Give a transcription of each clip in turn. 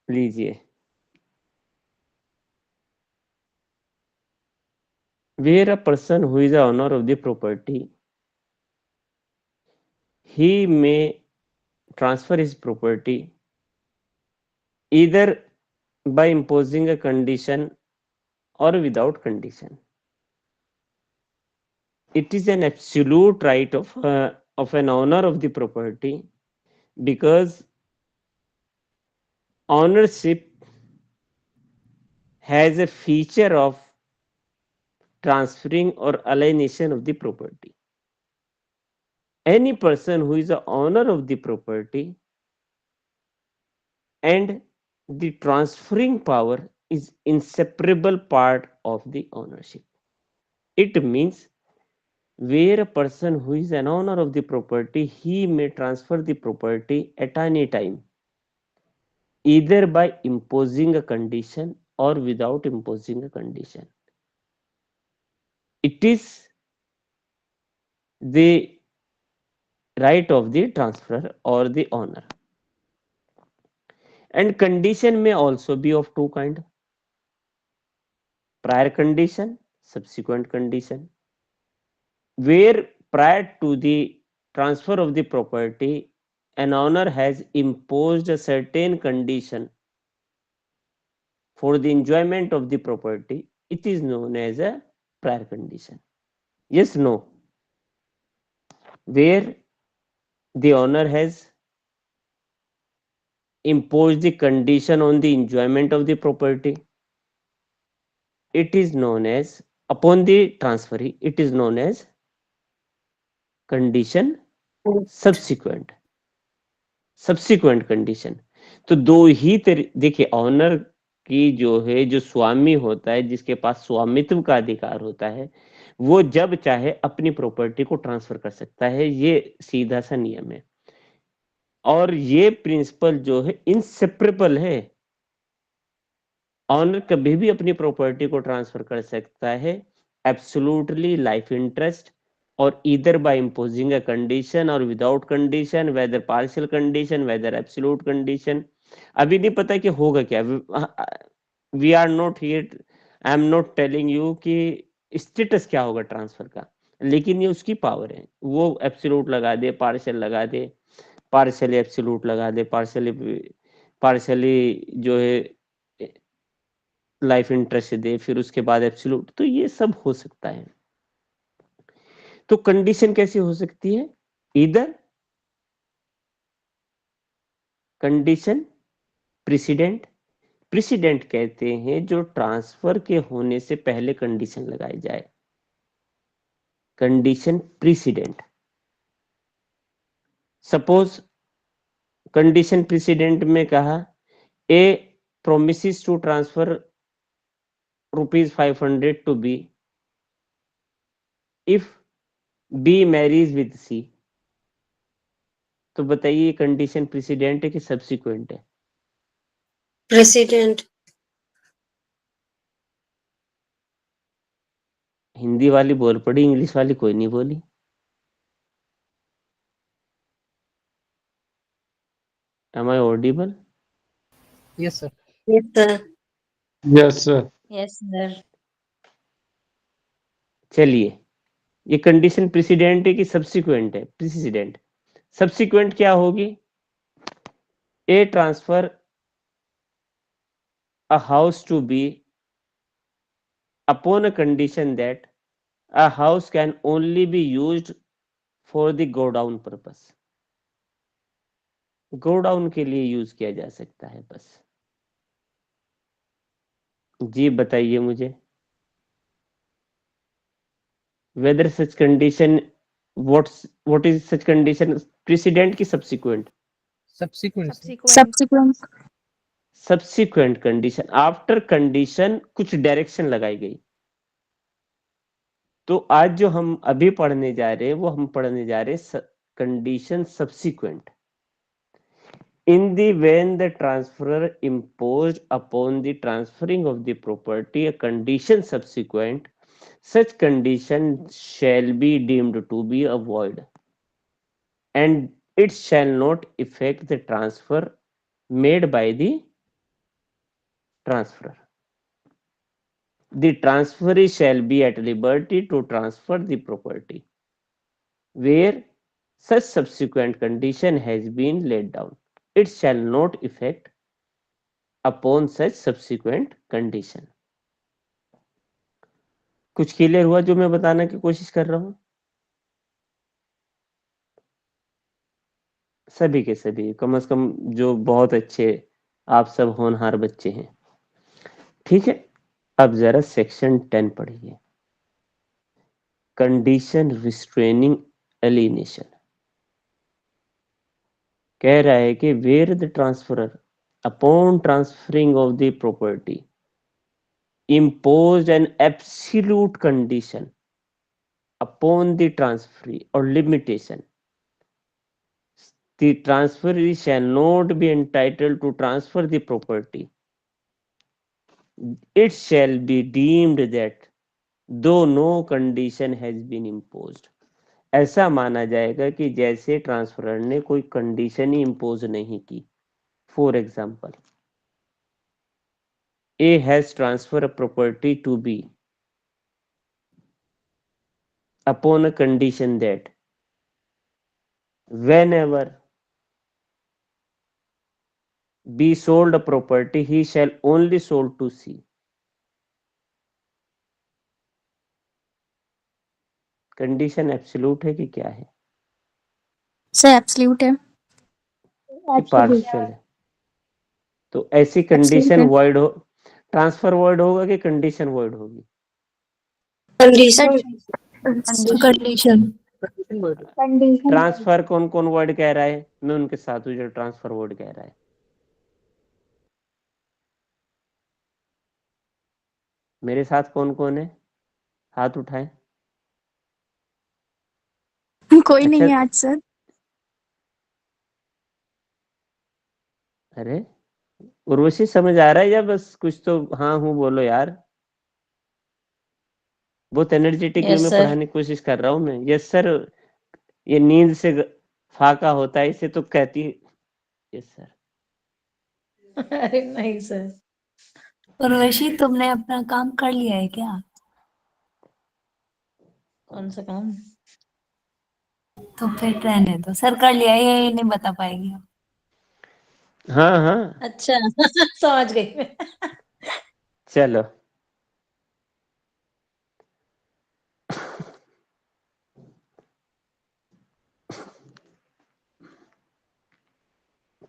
लीजिए, where a person who is the owner of the property, he may transfer his property either by imposing a condition or without condition. It is an absolute right of an owner of the property, because ownership has a feature of transferring or alienation of the property. Any person who is the owner of the property and the transferring power is inseparable part of the ownership. It means where a person who is an owner of the property, he may transfer the property at any time, either by imposing a condition or without imposing a condition. It is the right of the transferor or the owner. And condition may also be of two kind: prior condition, subsequent condition. Where prior to the transfer of the property, an owner has imposed a certain condition for the enjoyment of the property, it is known as a prior condition. Yes, no. Where the owner has imposed the condition on the enjoyment of the property, it is known as, upon the transferee, it is known as condition subsequent, subsequent condition. तो दो ही देखिए, honour की जो है, जो स्वामी होता है, जिसके पास स्वामित्व का अधिकार होता है, वो जब चाहे अपनी प्रॉपर्टी को ट्रांसफर कर सकता है. ये सीधा सा नियम है और ये प्रिंसिपल जो है इनसेपरेबल है. ऑनर कभी भी अपनी प्रॉपर्टी को ट्रांसफर कर सकता है, एब्सोल्युटली लाइफ इंटरेस्ट, और either by imposing a condition और without condition, whether partial condition, whether absolute condition. अभी नहीं पता कि होगा क्या. We are not here, I am not telling you कि स्टेटस क्या होगा ट्रांसफर का, लेकिन ये उसकी पावर है. वो एब्सोल्यूट लगा दे, पार्शियल लगा दे, पार्शियली एब्सोल्यूट लगा दे, पार्शियली पार्शियली जो है लाइफ इंटरेस्ट दे, फिर उसके बाद एब्सोल्यूट. तो ये सब हो सकता है. तो कंडीशन कैसी हो सकती है? इधर कंडीशन प्रेसिडेंट. प्रेसिडेंट कहते हैं जो ट्रांसफर के होने से पहले कंडीशन लगाई जाए, condition precedent. Suppose condition precedent में कहा, a promises to transfer ₹500 to B if B marries with C. तो बताइए कंडीशन प्रेसिडेंट है कि सब्सिक्वेंट है? प्रेसिडेंट. हिंदी वाली बोल पड़ी, इंग्लिश वाली कोई नहीं बोली. Am I audible? Yes, sir. Yes, sir. Yes, sir. Yes, sir. चलिए, ये कंडीशन प्रेसिडेंट है कि सब्सिक्वेंट है? प्रेसिडेंट. सब्सिक्वेंट क्या होगी? ए transfer a house to B upon a condition that a house can only be used for the go down purpose. Go down के लिए use किया जा सकता है बस. जी बताइए मुझे, whether such condition, what is such condition? Precedent की subsequent? Subsequent. sir. Subsequent. Subsequent condition. After condition कुछ डायरेक्शन लगाई गई. तो आज जो हम अभी पढ़ने जा रहे हैं, वो हम पढ़ने जा रहे हैं condition subsequent. In the when the transferor imposed upon the transferring of the property a condition subsequent, such condition shall be deemed to be a void, and it shall not affect the transfer made by the transferor. The transferee shall be at liberty to transfer the property where such subsequent condition has been laid down. It shall not effect upon such subsequent condition. कुछ clear हुआ जो मैं बताने की कोशिश कर रहा हूं? सभी के सभी, कम से कम जो बहुत अच्छे आप सब होनहार बच्चे हैं। ठीक है, अब जरा सेक्शन 10 पढ़िए। कंडीशन रिस्ट्रेनिंग एलिनेशन कह रहा है कि where the transferor upon transferring of the property imposed an absolute condition upon the transferee or limitation, the transferee shall not be entitled to transfer the property. It shall be deemed that though no condition has been imposed, ऐसा माना जाएगा कि जैसे transferor ने कोई condition ही impose नहीं की। For example, A has transferred a property to B upon a condition that whenever B sold a property, he shall only sold to C. Condition absolute है कि क्या है? सर एब्सोल्यूट है। कि पार्शियल है? तो ऐसी कंडीशन वॉइड हो, ट्रांसफर वॉइड होगा कि कंडीशन वॉइड होगी? कंडीशन। ट्रांसफर कौन कौन वर्ड कह रहा है? मैं उनके साथ हूँ जो ट्रांसफर वर्ड कह रहा है। मेरे साथ कौन कौन है? हाथ उठाए। कोई अच्छा, नहीं है आज सर। अरे उर्वशी समझ आ रहा है या बस कुछ तो हाँ हूँ बोलो यार। बहुत एनर्जेटिक वे में पढ़ाने की कोशिश कर रहा हूँ मैं। यस सर, ये नींद से फाका होता है इसे तो कहती है। Yes sir. अरे नहीं सर। उर्वशी तुमने अपना काम कर लिया है क्या? कौन सा काम? तो फिर रहने दो, सर कर लिया है, ये नहीं बता पाएगी। हाँ हाँ अच्छा समझ गई मैं। चलो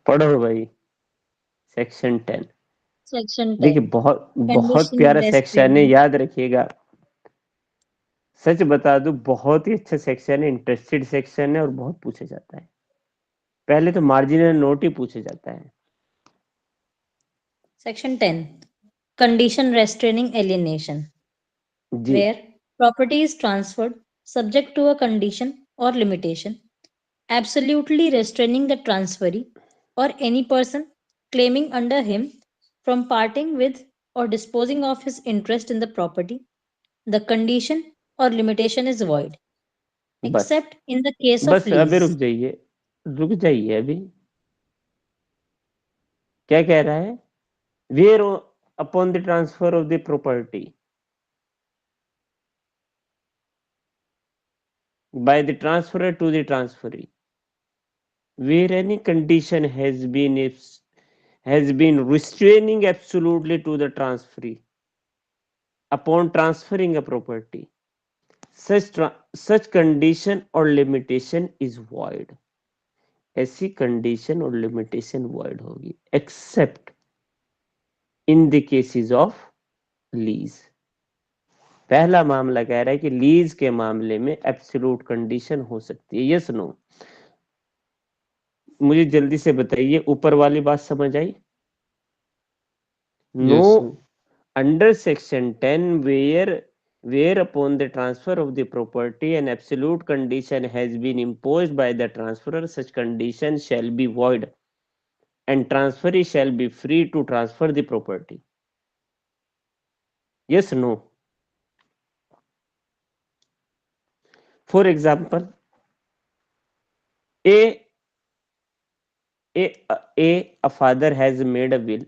पढ़ो भाई सेक्शन 10। सेक्शन 10 देखिए बहुत बहुत प्यारा सेक्शन है, याद रखिएगा। सच बता दूं बहुत ही अच्छा सेक्शन है, इंटरेस्टेड सेक्शन है और बहुत पूछा जाता है। पहले तो मार्जिनल नोट ही पूछा जाता है। सेक्शन 10 कंडीशन रेस्ट्रेनिंग एलिनेशन जी where property is transferred subject to a condition or limitation absolutely restraining the transferee or any person claiming under him from parting with or disposing of his interest in the property. The condition or limitation is void बस except in the case of बस अभी lease. रुक जाइए अभी। क्या कह रहा है? Where upon the transfer of the property by the transferor to the transferee, where any condition has been restraining absolutely to the transferee upon transferring a property, such condition or limitation is void. ऐसी condition और limitation void होगी except in the cases of lease. पहला मामला कह रहा है कि lease के मामले में एब्सोल्यूट कंडीशन हो सकती है। Yes no? मुझे जल्दी से बताइए, ऊपर वाली बात समझ आई? No under section 10 where upon the transfer of the property an absolute condition has been imposed by the transferor, such condition shall be void and transferee shall be free to transfer the property. Yes no? For example, a father has made a will.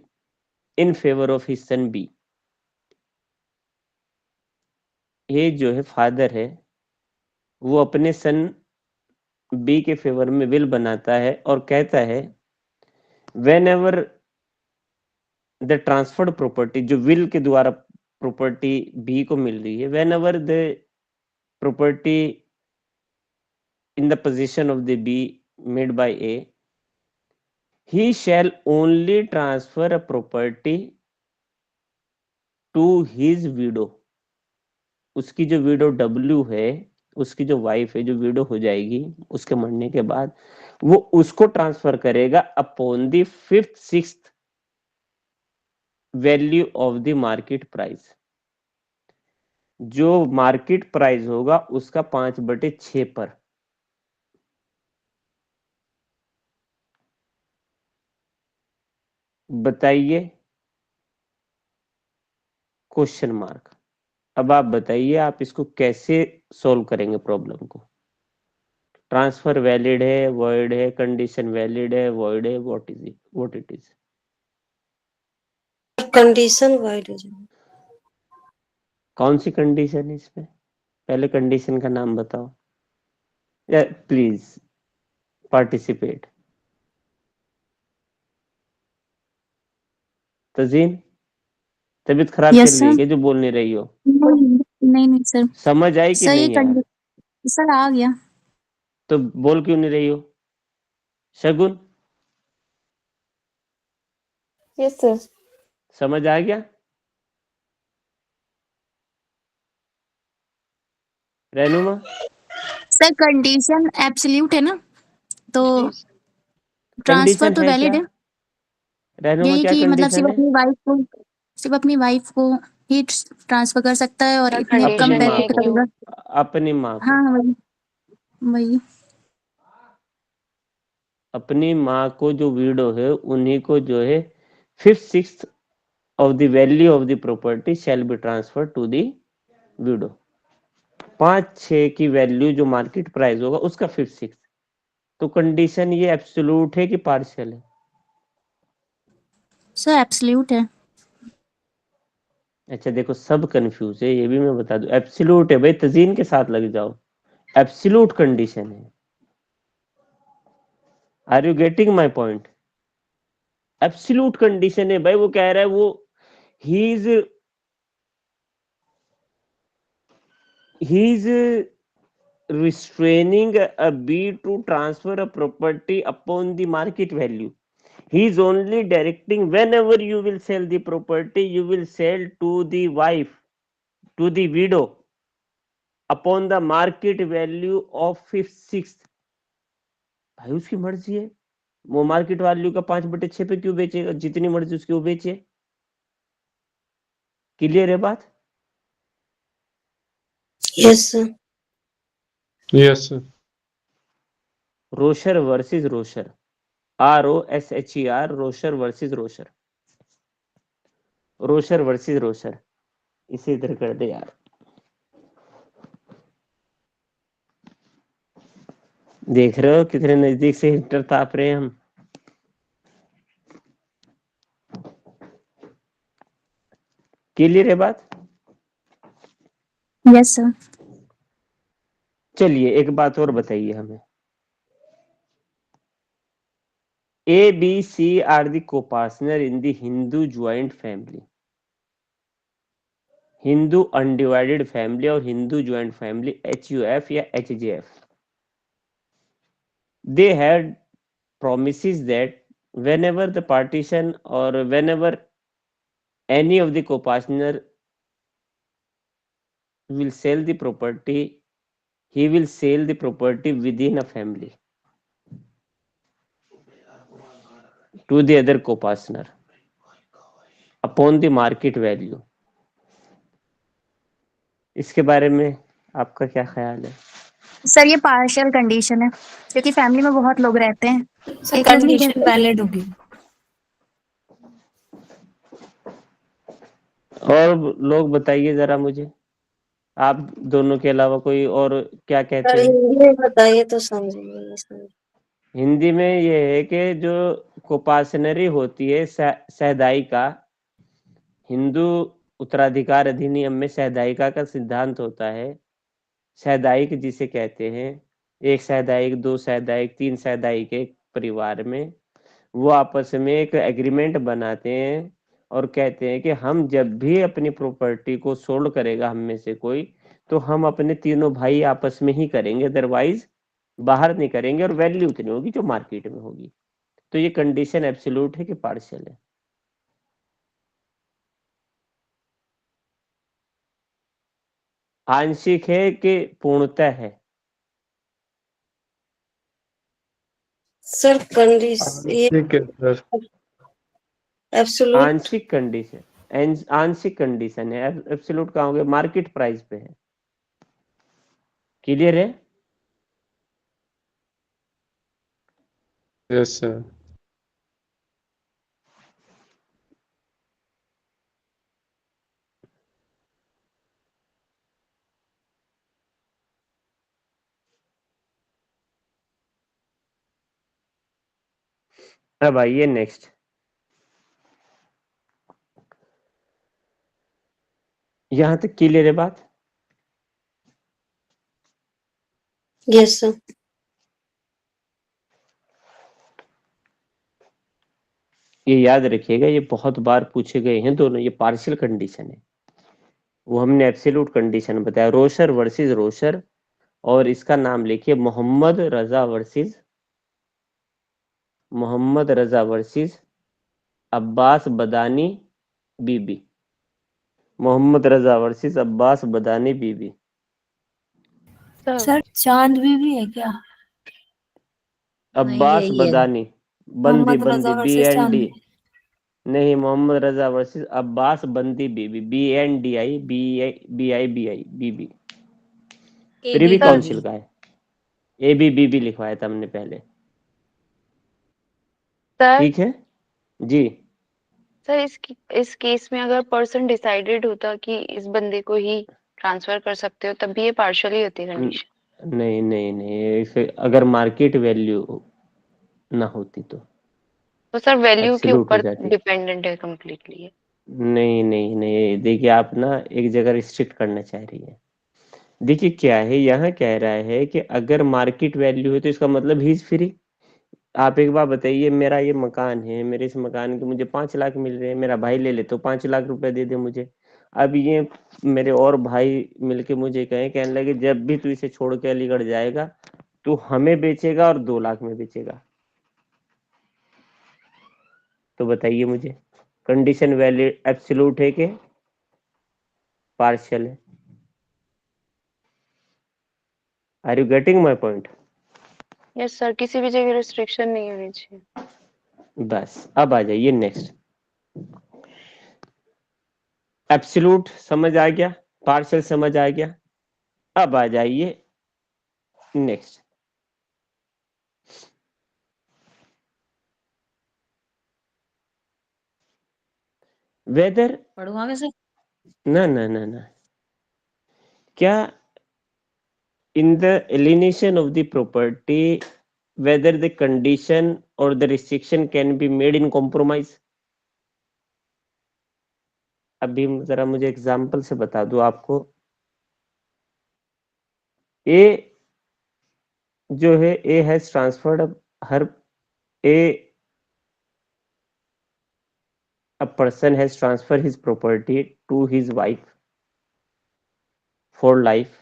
in favor of his son B. ये जो है father है, वो अपने सन B के favour में will बनाता है और कहता है whenever the transferred property, जो विल के द्वारा प्रॉपर्टी बी को मिल रही है, whenever the property in the possession of the B made by A, he shall only transfer a property to his widow. उसकी जो विडो W है, उसकी जो वाइफ है, जो विडो हो जाएगी उसके मरने के बाद, वो उसको ट्रांसफर करेगा upon the 5th 6th value of the market price. जो मार्केट प्राइस होगा उसका 5/6 पर। बताइए, क्वेश्चन मार्क। अब आप बताइए आप इसको कैसे सॉल्व करेंगे प्रॉब्लम को। ट्रांसफर वैलिड है, वॉइड है, कंडीशन वैलिड है, वॉइड है, what it is? Condition wide हो जाए। कौन सी कंडीशन है इसमें? पहले कंडीशन का नाम बताओ, या प्लीज पार्टिसिपेट। तजीन, तबीयत खराब Yes, चल रही है sir. क्या जो बोल नहीं रही हो? नहीं सर। समझ आई कि सर ये नहीं यार? सर आ गया। तो बोल क्यों नहीं रही हो? शगुन, यस सर। समझ आ गया? रेनुमा, सर कंडीशन एब्सोल्यूट है ना, तो ट्रांसफर कंडीशन तो है वैलिड क्या? है। रेनुमा यही क्या कि मतलब कंडीशन है? सिर्फ अपनी वाइफ को ही ट्रांसफर कर सकता है और सर, इतने अपनी कम condition माँ पैसे ये पे को, करेगा। अपनी माँ को, हाँ वही वही। अपनी माँ को जो विडो है उन्हीं को जो है 5th 6th of the value of the property shall be transferred to the widow। 5/6 की वैल्यू जो मार्केट प्राइस होगा उसका 5th 6th। तो कंडीशन ये एब्सोल्यूट है कि पार्शियल है? सर एब्सोल्यूट है। अच्छा देखो, सब कंफ्यूज है, ये भी मैं बता दूं। एब्सोल्यूट है भाई, तजीन के साथ लग जाओ। एब्सोल्यूट कंडीशन है। Are you getting my point? Absolute condition है भाई। वो कह रहा है वो ही is restraining a B to transfer a property upon the market value. He is only directing whenever you will sell the property, you will sell to the wife, to the widow, upon the market value of 5th 6th। भाई उसकी मर्जी है, वो market value का 5/6 पे क्यों बेचेगा? जितनी मर्जी उसकी वो बेचे। क्लियर है बात? Yes sir. Yes sir. Rocher versus Rocher, ROSHER, Rocher versus Rocher, Rocher versus Rocher. इसे इधर कर दे यार। देख रहे हो कितने नजदीक से इंटर ताप रहे हैं हम। क्लियर है बात? Yes sir. चलिए एक बात और बताइए हमें। A, B, C are the co-partner in the Hindu joint family, Hindu undivided family और हिंदू ज्वाइंट फैमिली, HUF या HJF। They had promises that whenever the partition or whenever any of the co-partner will sell the property, he will sell the property within a family to the other co-partner upon the market value। इसके बारे में आपका क्या ख्याल है? Sir ये partial condition है क्योंकि फैमिली में बहुत लोग रहते हैं। सर एक लोग नहीं कंडीशन वैलिड होगी। और लोग बताइए जरा मुझे, आप दोनों के अलावा कोई और क्या कहते सर हैं? हिंदी में बताइए तो समझेंगे सर। हिंदी में ये है कि जो कोपासनरी होती है सहदाई का, हिंदू उत्तराधिकार अधिनियम में सहदायिका का सिद्धांत होता है। सहदायिक जिसे कहते हैं, एक सहदायिक, दो सहदायिक, तीन सहदायिक एक परिवार में, वो आपस में एक एग्रीमेंट बनाते हैं और कहते हैं कि हम जब भी अपनी प्रॉपर्टी को सोल्ड करेगा हम में से कोई, तो हम अपने तीनों भाई आपस में ही करेंगे, अदरवाइज बाहर नहीं करेंगे, और वैल्यू उतनी होगी जो मार्केट में होगी। तो ये कंडीशन एब्सोल्यूट है कि पार्शियल है? आंशिक है कि पूर्णतः है? सर कंडीशन ये ठीक है सर। एब्सोल्यूट आंशिक कंडीशन, आंशिक कंडीशन है। एब्सोल्यूट कहाँ हो गया? मार्केट प्राइस पे है। क्लियर है? Yes sir. अब आइए नेक्स्ट। यहां तक क्लियर है बात? Yes sir. ये याद रखिएगा, ये बहुत बार पूछे गए हैं दोनों। ये पार्शियल कंडीशन है, वो हमने एब्सोल्यूट कंडीशन बताया। रोशर वर्सेस रोशर, और इसका नाम लिखिए मोहम्मद रजा वर्सेस अब्बास बदानी बीबी। मोहम्मद रजा वर्सेस अब्बास बदानी बीबी। सर चांद भी है क्या? अब्बास यही है। बदानी, बंदी मोहम्मद बंदी रजा बी वर्सेस एन डी, चांद। नहीं, मोहम्मद रजा वर्सेस अब्बास बंदी बीबी, BNDI BI बीबी। प्रिवी काउंसिल का है, ABBB लिखवाया था हमने पहले। सर ठीक है जी। सर इस केस में अगर पर्सन डिसाइडेड होता कि इस बंदे को ही ट्रांसफर कर सकते हो, तब भी ये पार्शियली होती है कंडीशन? नहीं नहीं नहीं, इसे अगर मार्केट वैल्यू ना होती तो सर वैल्यू के एब्सोल्यूट हो ऊपर जाती। डिपेंडेंट है कम्प्लीटली। नहीं नहीं नहीं, देखिए आप ना एक जगह रिस्ट्रिक्ट करना चाह रही है। देखिए क्या है, यहाँ कह रहा है कि अगर मार्केट वैल्यू है तो इसका मतलब ही इज फ्री। आप एक बार बताइए, मेरा ये मकान है, मेरे इस मकान के मुझे 5 लाख मिल रहे हैं, मेरा भाई ले ले तो 5 लाख रुपए दे दे मुझे। अब ये मेरे और भाई मिलके मुझे कहने लगे जब भी तू इसे छोड़ के अलीगढ़ जाएगा तो हमें बेचेगा और 2 लाख में बेचेगा, तो बताइए मुझे कंडीशन वैलिड एब्सोल्यूट है कि पार्शियल है? Are you getting my point? Yes sir, किसी भी जगह रिस्ट्रिक्शन नहीं होनी चाहिए। बस अब आ जाइए नेक्स्ट। एब्सोल्यूट समझ आ गया, पार्शियल समझ आ गया। अब आ जाइए नेक्स्ट। वेदर, पढ़ू आगे से। ना ना ना ना, क्या in the alienation of the property whether the condition or the restriction can be made in compromise? अभी जरा मुझे एग्जांपल से बता दूं आपको। ए जो है, A has transferred her A a person has transferred his property to his wife for life।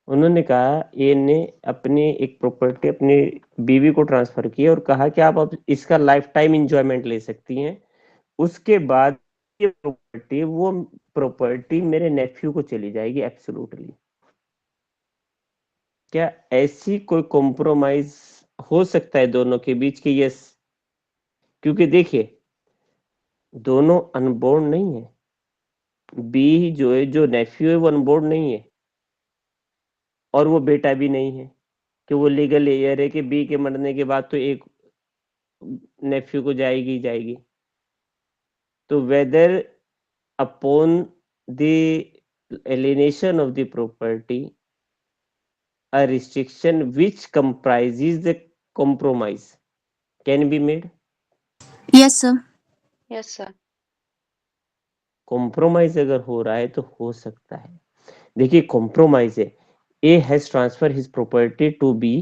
उन्होंने कहा, ए ने अपनी एक प्रॉपर्टी अपनी बीवी को ट्रांसफर की और कहा कि आप अब इसका लाइफ टाइम इंजॉयमेंट ले सकती हैं। उसके बाद ये प्रॉपर्टी मेरे नेफ्यू को चली जाएगी एब्सोल्युटली। क्या ऐसी कोई कॉम्प्रोमाइज हो सकता है दोनों के बीच की? यस, क्योंकि देखिए दोनों अनबोर्न नहीं है। बी जो है, जो नेफ्यू है वो अनबोर्न नहीं है और वो बेटा भी नहीं है कि वो लीगल एयर है कि बी के मरने के बाद तो एक नेफ्यू को जाएगी जाएगी। तो whether upon the alienation of the property a restriction which comprises the compromise can be made? Yes, sir. Yes sir. Compromise अगर हो रहा है तो हो सकता है। देखिए कॉम्प्रोमाइज है, A has transfer his property to be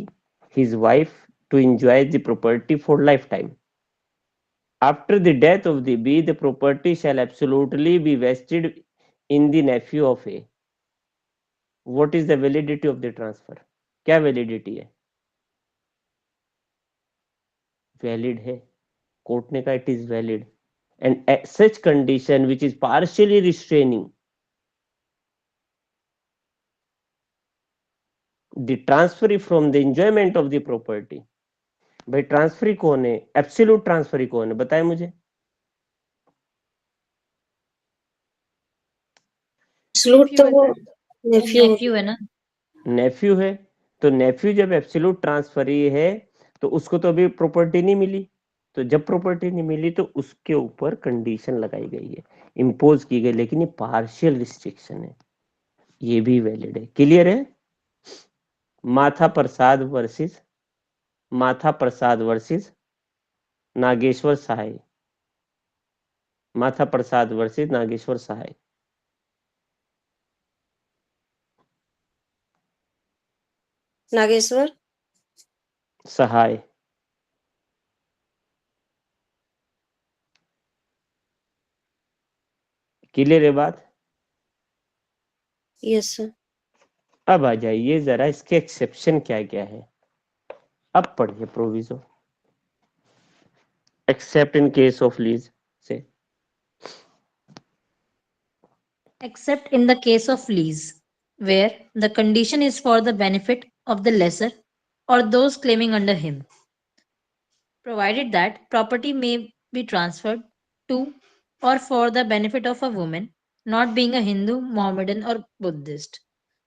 his wife to enjoy the property for lifetime. After the death of the B, the property shall absolutely be vested in the nephew of A. What is the validity of the transfer? क्या validity है? Valid है, court ने कहा it is valid, and such condition which is partially restraining the transferee from the enjoyment of the property. भाई transferee कौन है? Absolute transferee कौन है, बताए मुझे। एब्सोल्यूट तो वो नेफ्यू नेफ्यू है ना। नेफ्यू है, तो नेफ्यू जब एब्सोल्यूट ट्रांसफरी है तो उसको तो अभी प्रॉपर्टी नहीं मिली, तो जब प्रॉपर्टी नहीं मिली तो उसके ऊपर कंडीशन लगाई गई है, इम्पोज की गई, लेकिन ये पार्शियल रिस्ट्रिक्शन है, ये भी वैलिड है। क्लियर है? माथा प्रसाद वर्सेस नागेश्वर सहाय। माथा प्रसाद वर्सेस नागेश्वर सहाय। नागेश्वर सहाय। क्लियर है बात? Yes sir. अब आ जाइए जरा इसके एक्सेप्शन क्या क्या है, अब पढ़िए proviso. Accept in case of lease से, Except in the case of lease, where the condition is for the benefit of the lessor or those claiming under him, provided that property may be transferred to or for the benefit of a woman not being a Hindu, Mohammedan, or Buddhist,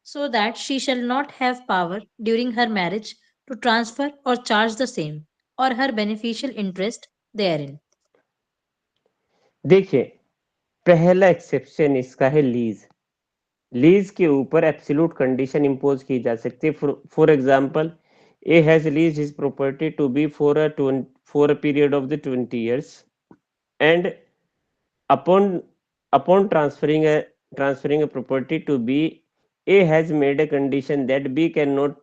so that she shall not have power during her marriage to transfer or charge the same or her beneficial interest therein. देखिए पहला exception इसका है lease. Lease के ऊपर absolute condition impose की जा सकती है। For example, A has lease his property to be for a period of the 20 years, and upon transferring a property to B, A has made a condition that B cannot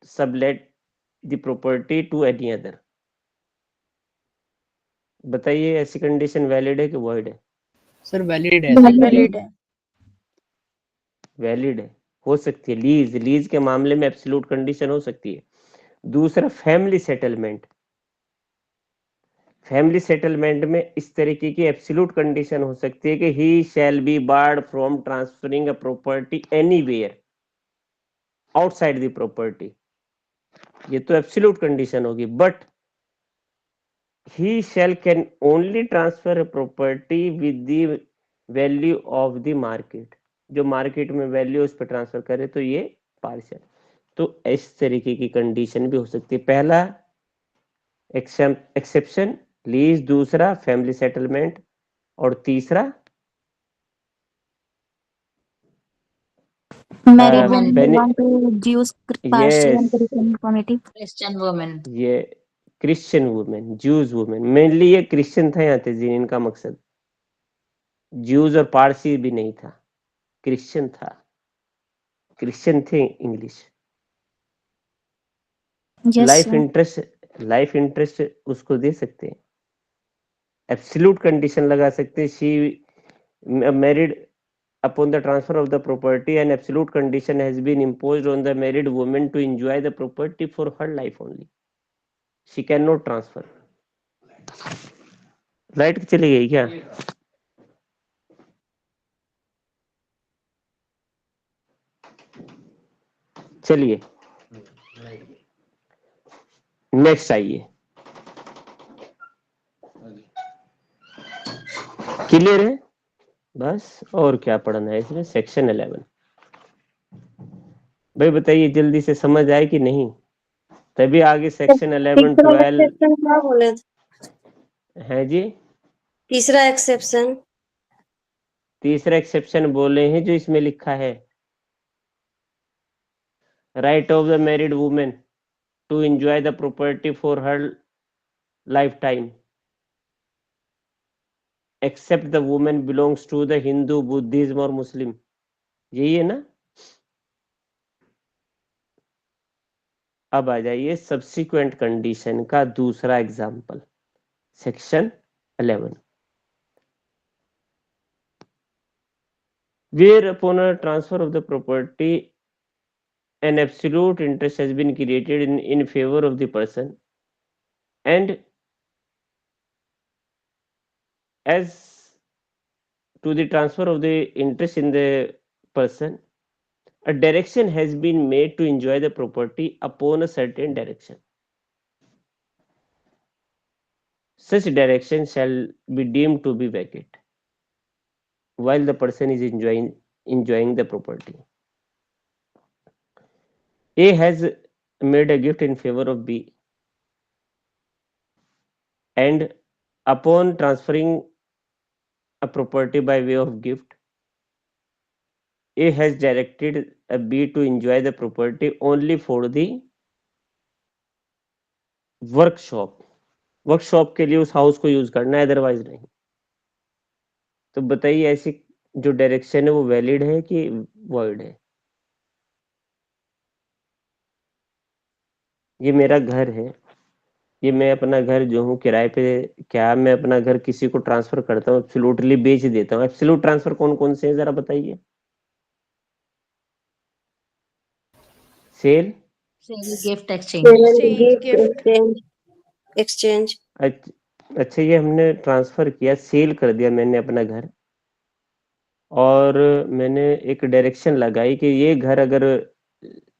sublet the property to any other. बताइए ऐसी condition valid है कि void है? Sir valid है। Valid है। Valid है, हो सकती है। लीज के मामले में एब्सोल्यूट कंडीशन हो सकती है। दूसरा फैमिली सेटलमेंट। फैमिली सेटलमेंट में इस तरीके की एब्सोल्यूट कंडीशन हो सकती है कि he shall be barred from transferring a property anywhere outside the property, ये तो एब्सोल्यूट कंडीशन होगी। But he shall can only transfer a property with the value of the market, जो मार्केट में value उस पर ट्रांसफर करे, तो ये पार्शियल। तो इस तरीके की कंडीशन भी हो सकती है। पहला एक्सेप्शन लीज, दूसरा फैमिली सेटलमेंट, और तीसरा Married women बेनि belong to Jews, Parsi, and Christian community. Christian woman. ये Christian women, Jews women, mainly ये क्रिश्चियन था यहाँ थे जिनका मकसद, ज्यूज और पारसी भी नहीं था, क्रिश्चियन था, क्रिश्चियन थे इंग्लिश। Yes, लाइफ इंटरेस्ट उसको दे सकते हैं, एब्सोल्यूट कंडीशन लगा सकते हैं, she married upon the transfer of the property, an absolute condition has been imposed on the married woman to enjoy the property for her life only. She cannot transfer. Light चली गई क्या? चलिए next आइए। Clear है? बस और क्या पढ़ना है इसमें? सेक्शन 11। भाई बताइए जल्दी से, समझ आए कि नहीं? तभी आगे सेक्शन 11 12 एक्सेप्शन क्या बोले थे? है जी। तीसरा एक्सेप्शन, तीसरा एक्सेप्शन बोले हैं जो इसमें लिखा है, right of the married women to enjoy the property for her life time except the women belongs to the Hindu, Buddhism और मुस्लिम, यही है ना। अब आ जाइए सब्सिक्वेंट कंडीशन का दूसरा example, section 11। Where upon a transfer of the property an absolute interest has been created in favor of the person, and as to the transfer of the interest in the person, a direction has been made to enjoy the property upon a certain direction. Such direction shall be deemed to be vacant while the person is enjoying the property. A has made a gift in favor of B, and upon transferring a property by way of gift, A has directed a B to enjoy the property only for the workshop. Workshop के लिए उस house को use करना है, otherwise नहीं। तो बताइए ऐसी जो डायरेक्शन है वो वैलिड है कि वॉइड है। ये मेरा घर है, ये मैं अपना घर जो हूँ किराए पे, क्या मैं अपना घर किसी को ट्रांसफर करता हूँ, एब्सोल्युटली बेच देता हूँ। एब्सोल्यूट ट्रांसफर कौन कौन से हैं जरा बताइए। Sale, gift exchange. एक्सचेंज। अच्छा ये हमने ट्रांसफर किया, सेल कर दिया मैंने अपना घर, और मैंने एक डायरेक्शन लगाई कि ये घर अगर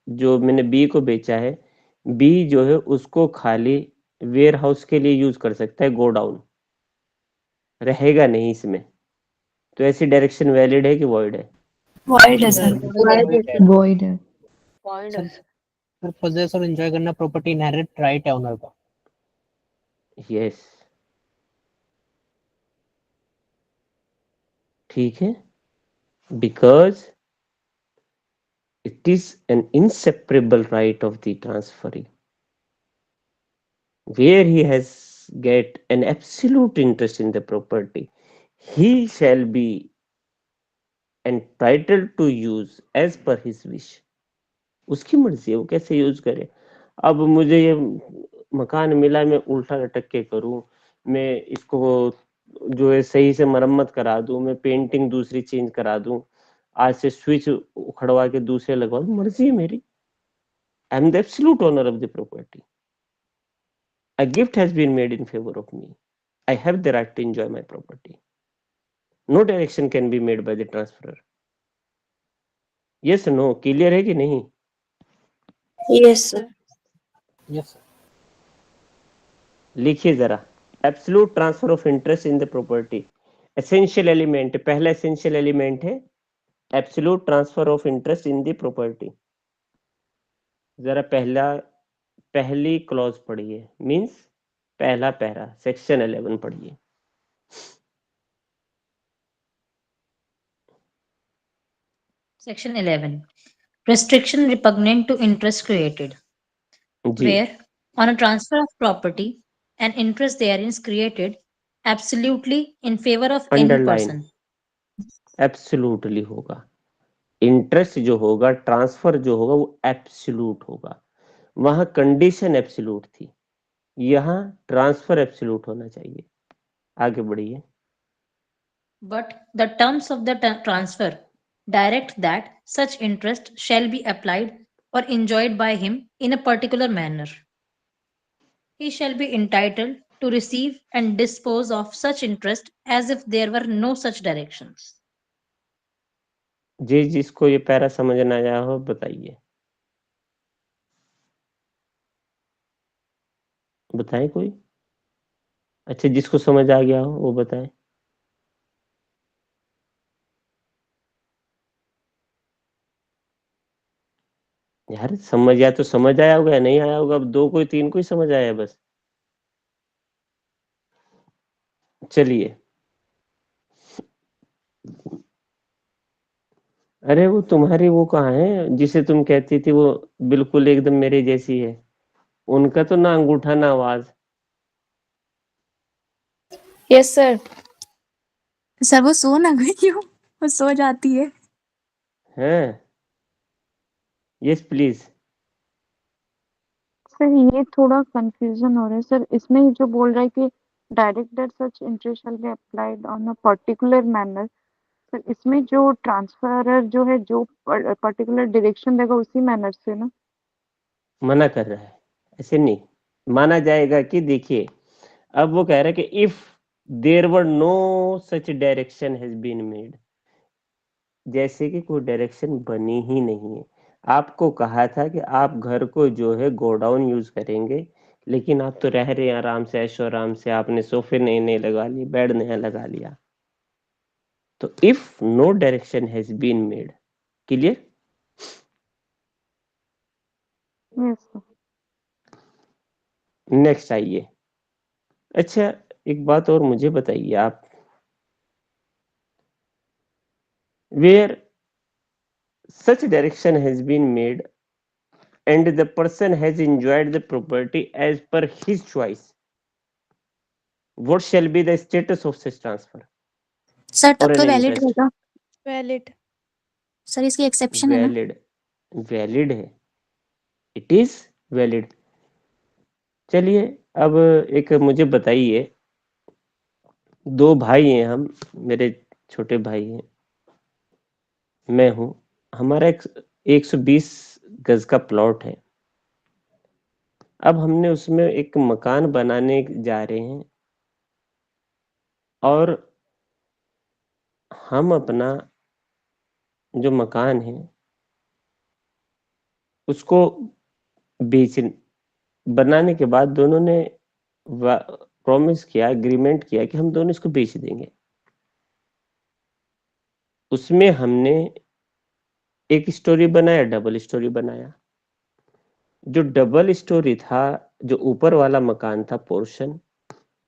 जो मैंने बी को बेचा है, बी जो है उसको खाली वेयर हाउस के लिए यूज कर सकता है, गोडाउन रहेगा नहीं इसमें। तो ऐसी डायरेक्शन वैलिड है कि वॉइड है? वॉइड है सर। वॉइड है। Void है sir. सर पोजेस और एंजॉय करना प्रॉपर्टी इनहेरिट राइट है ओनर का। यस, ठीक है, because it is an inseparable right of the transferee, where he has get an absolute interest in the property, he shall be entitled to use as per his wish. उसकी मर्जी है वो कैसे use करे। अब मुझे ये मकान मिला, मैं उल्टा लटक के करूं, मैं इसको जो है सही से मरम्मत करा दूं, मैं पेंटिंग दूसरी चेंज करा दूं, आज से स्विच उखड़वा के दूसरे लगवा दूं, मर्जी है मेरी। I am the absolute owner of the property. A gift has been made in favor of me. I have the right to enjoy my property. No direction can be made by the transferor. Yes or no? Clear है कि नहीं? Yes sir. Yes sir. लिखिए जरा, absolute transfer of interest in the property. Essential element, पहला essential element है absolute transfer of interest in the property. जरा पहली clause पढ़िए, मींस पहला पैरा, सेक्शन 11 पढ़िए। Section 11. Restriction repugnant to interest created. जी, Where, on a transfer of property, an interest therein is created absolutely in favor of any underline person. Absolutely होगा। Interest जो होगा, transfer जो होगा वो एब्सोल्यूट होगा। वहां कंडीशन एब्सोल्यूट थी, यहाँ ट्रांसफर एब्सोल्यूट होना चाहिए। आगे बढ़िए। But the terms of the transfer direct that such interest shall be applied or enjoyed by him in a particular manner. He shall be entitled to receive and dispose of such interest as if there were no such directions. जी, जिसको ये para समझ ना आया हो बताइए, बताएं कोई। अच्छा, जिसको समझ आ गया हो वो बताएं। यार समझ या तो समझ आया होगा या नहीं आया होगा, अब दो कोई तीन कोई समझ आया बस। चलिए, अरे वो तुम्हारी वो कहाँ है जिसे तुम कहती थी वो बिल्कुल एकदम मेरे जैसी है, उनका तो ना अंगूठा ना आवाज। Yes sir. सर वो सो ना गई हो, वो सो जाती है। हैं? Yes please. सर ये थोड़ा कंफ्यूजन हो रहा है सर, इसमें जो बोल रहा है कि direct that such interest shall be applied on a particular manner, sir इसमें जो ट्रांसफरर जो है जो पर्टिकुलर डायरेक्शन देगा उसी मैनर से ना। मना कर रहा है, ऐसे नहीं माना जाएगा कि देखिए, अब वो कह रहा है कि if there were no such direction has been made, जैसे कि कोई डायरेक्शन बनी ही नहीं है। आपको कहा था कि आप घर को जो है गोडाउन यूज करेंगे, लेकिन आप तो रह रहे हैं आराम से, ऐशो आराम से, आपने सोफे नए नए लगा लिए, बेड नया लगा लिया। तो if no direction has been made, clear? Yes sir. Next आइए। अच्छा, एक बात और मुझे बताइए आप, where such direction has been made and the person has enjoyed the property as per his choice, what shall be the status of such transfer sir or तब an तो वैलिड interest? रहेगा। वैलिड। सर इसकी exception है ना। Valid, valid है, it is valid. चलिए, अब एक मुझे बताइए, दो भाई हैं हम, मेरे छोटे भाई हैं, मैं हूं, हमारा एक 120 गज का प्लॉट है। अब हमने उसमें एक मकान बनाने जा रहे हैं और हम अपना जो मकान है उसको बेच बनाने के बाद दोनों ने प्रॉमिस किया, एग्रीमेंट किया कि हम दोनों इसको बेच देंगे। उसमें हमने एक स्टोरी बनाया, डबल स्टोरी बनाया। जो डबल स्टोरी था, जो ऊपर वाला मकान था पोर्शन,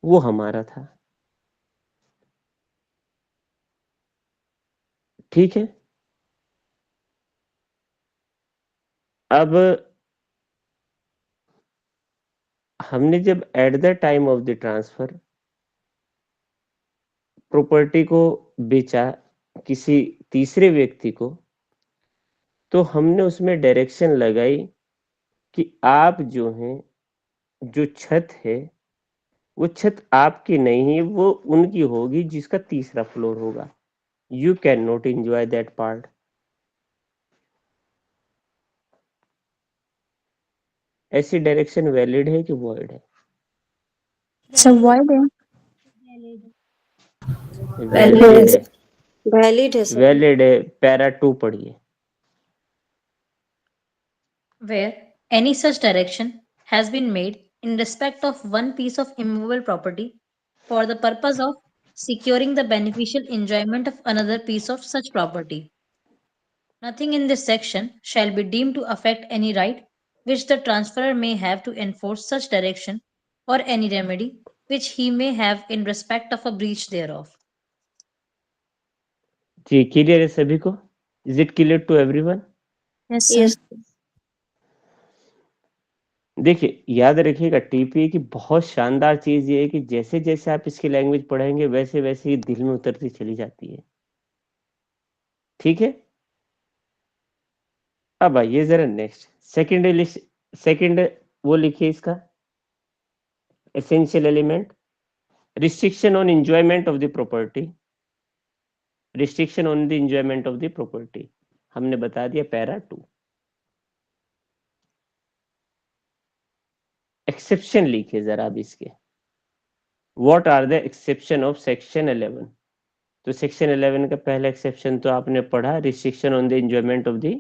वो हमारा था। ठीक है। अब हमने जब at the time of the transfer property को बेचा किसी तीसरे व्यक्ति को, तो हमने उसमें डायरेक्शन लगाई कि आप जो हैं, जो छत है, वो छत आपकी नहीं है, वो उनकी होगी जिसका तीसरा फ्लोर होगा। You can not enjoy that part. ऐसी डायरेक्शन वैलिड है कि वॉइड है? सर वॉइड है। वैलिड है, वैलिड है सर। वैलिड है। पैरा 2 पढ़िए। where any such direction has been made in respect of one piece of immovable property for the purpose of securing the beneficial enjoyment of another piece of such property. Nothing in this section shall be deemed to affect any right which the transferor may have to enforce such direction or any remedy which he may have in respect of a breach thereof. जी, clear है सभी को? Is it clear to everyone? Yes yes sir. देखिए, याद रखिएगा, TPA की बहुत शानदार चीज ये है कि जैसे जैसे आप इसकी लैंग्वेज पढ़ेंगे वैसे वैसे ये दिल में उतरती चली जाती है। ठीक है। अब आइए जरा नेक्स्ट, सेकेंड वो लिखिए इसका essential element, restriction on enjoyment of the property. Restriction on the enjoyment of the property हमने बता दिया, पैरा 2। एक्सेप्शन लिखिए जरा अब इसके, what are the exception of section 11। तो सेक्शन 11 का पहला एक्सेप्शन तो आपने पढ़ा, restriction on the enjoyment of the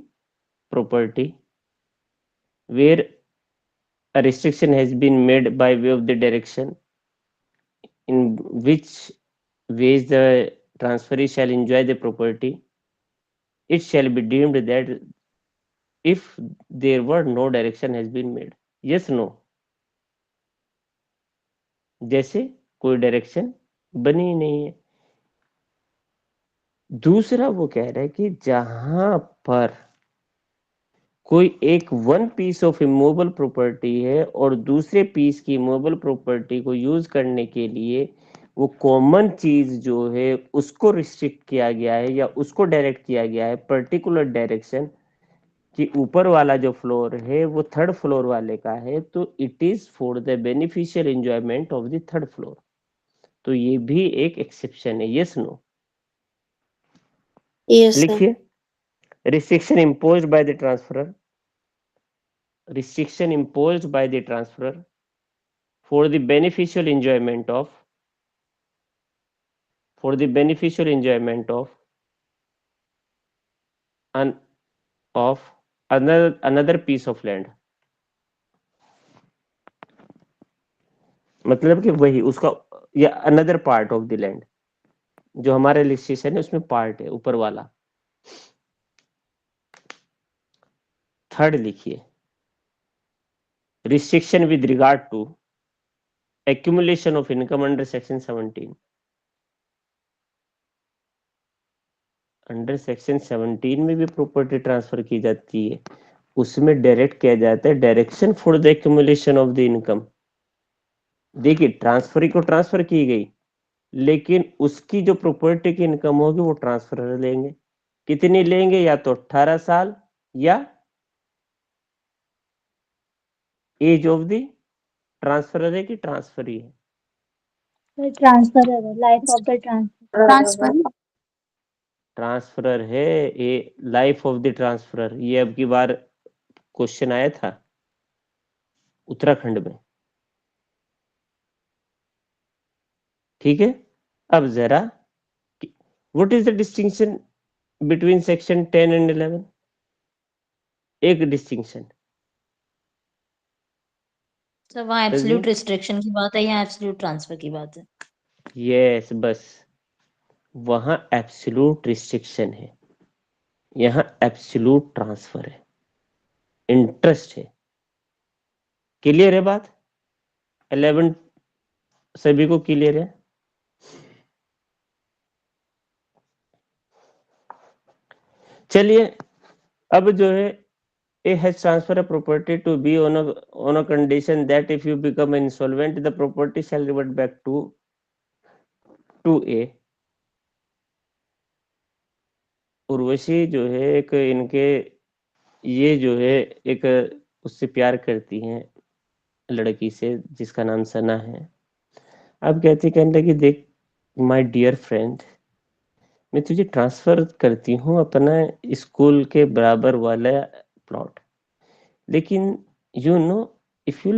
property where a restriction has been made by way of the direction in which ways the transferee shall enjoy the property. It shall be deemed that if there were no direction has been made. Yes, no? जैसे कोई direction बनी ही नहीं है। दूसरा वो कह रहा है कि जहां पर कोई एक one piece of immovable property है और दूसरे पीस की इमूवेबल प्रॉपर्टी को यूज करने के लिए वो कॉमन चीज जो है उसको रिस्ट्रिक्ट किया गया है या उसको डायरेक्ट किया गया है पर्टिकुलर डायरेक्शन कि ऊपर वाला जो फ्लोर है वो थर्ड फ्लोर वाले का है, तो it is for the beneficial enjoyment of the third floor. तो ये भी एक एक्सेप्शन है। Yes no? Yes, sir. लिखिए, restriction imposed by the transferor, restriction imposed by the transferor for the beneficial enjoyment of, for the beneficial enjoyment of another piece of land। मतलब कि वही उसका या another part of the land, जो हमारा restriction है उसमें पार्ट है ऊपर वाला। थर्ड लिखिए, restriction with regard to accumulation of income under section 17। Under section 17 में भी प्रॉपर्टी ट्रांसफर की जाती है, उसमें डायरेक्ट किया जाता है direction for the accumulation of the income. देखिए, ट्रांसफर को ट्रांसफर की गई, लेकिन उसकी जो प्रॉपर्टी की इनकम होगी वो ट्रांसफर लेंगे। कितनी लेंगे? या तो 18 साल या एज ऑफ द ट्रांसफर है कि ट्रांसफर ही है? ट्रांसफर है, life of the transfer transfer है, a life of the transfer. ये अब की बार क्वेश्चन आया था उत्तराखंड में। ठीक है, अब जरा what is the distinction between section 10 and 11? एक डिस्टिंक्शन। तो वहाँ एब्सोल्यूट रिस्ट्रिक्शन की बात है या एब्सोल्यूट ट्रांसफर की बात है? यस, बस वहां एब्सोल्यूट रिस्ट्रिक्शन है, यहाँ एब्सोल्यूट ट्रांसफर है, इंटरेस्ट है। क्लियर है बात? 11 सभी को क्लियर है? चलिए, अब जो है A has transferred a property to B on a condition that if you become insolvent, the property shall revert back to A। Urvashi जो है एक इनके ये जो है एक उससे प्यार करती हैं लड़की से जिसका नाम सना है। अब कहने लगी, देख माय डियर फ्रेंड, मैं तुझे ट्रांसफर करती हूँ अपना स्कूल के बराबर वाला प्लॉट, लेकिन you know if you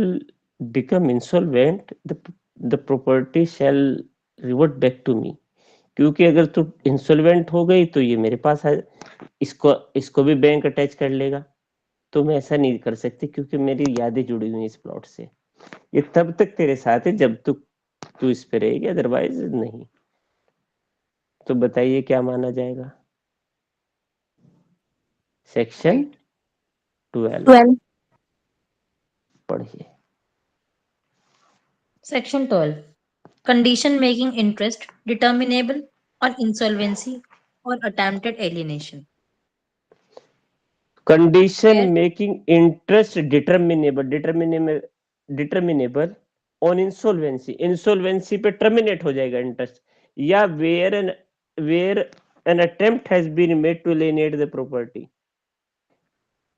become insolvent the property shall revert back to me. क्योंकि अगर तू इंसॉल्वेंट हो गई तो ये मेरे पास है, इसको भी बैंक अटैच कर लेगा। तो मैं ऐसा नहीं कर सकती क्योंकि मेरी यादें जुड़ी हुई हैं इस प्लॉट से। ये तब तक तेरे साथ है जब तू इस पे रहेगी, अदरवाइज नहीं। तो बताइए क्या माना जाएगा? सेक्शन 12 पढ़िए। Section 12. Condition making interest determinable on insolvency or attempted alienation. Condition Where- making interest determinable on insolvency। insolvency पे terminate हो जाएगा interest, या where an attempt has been made to alienate the property।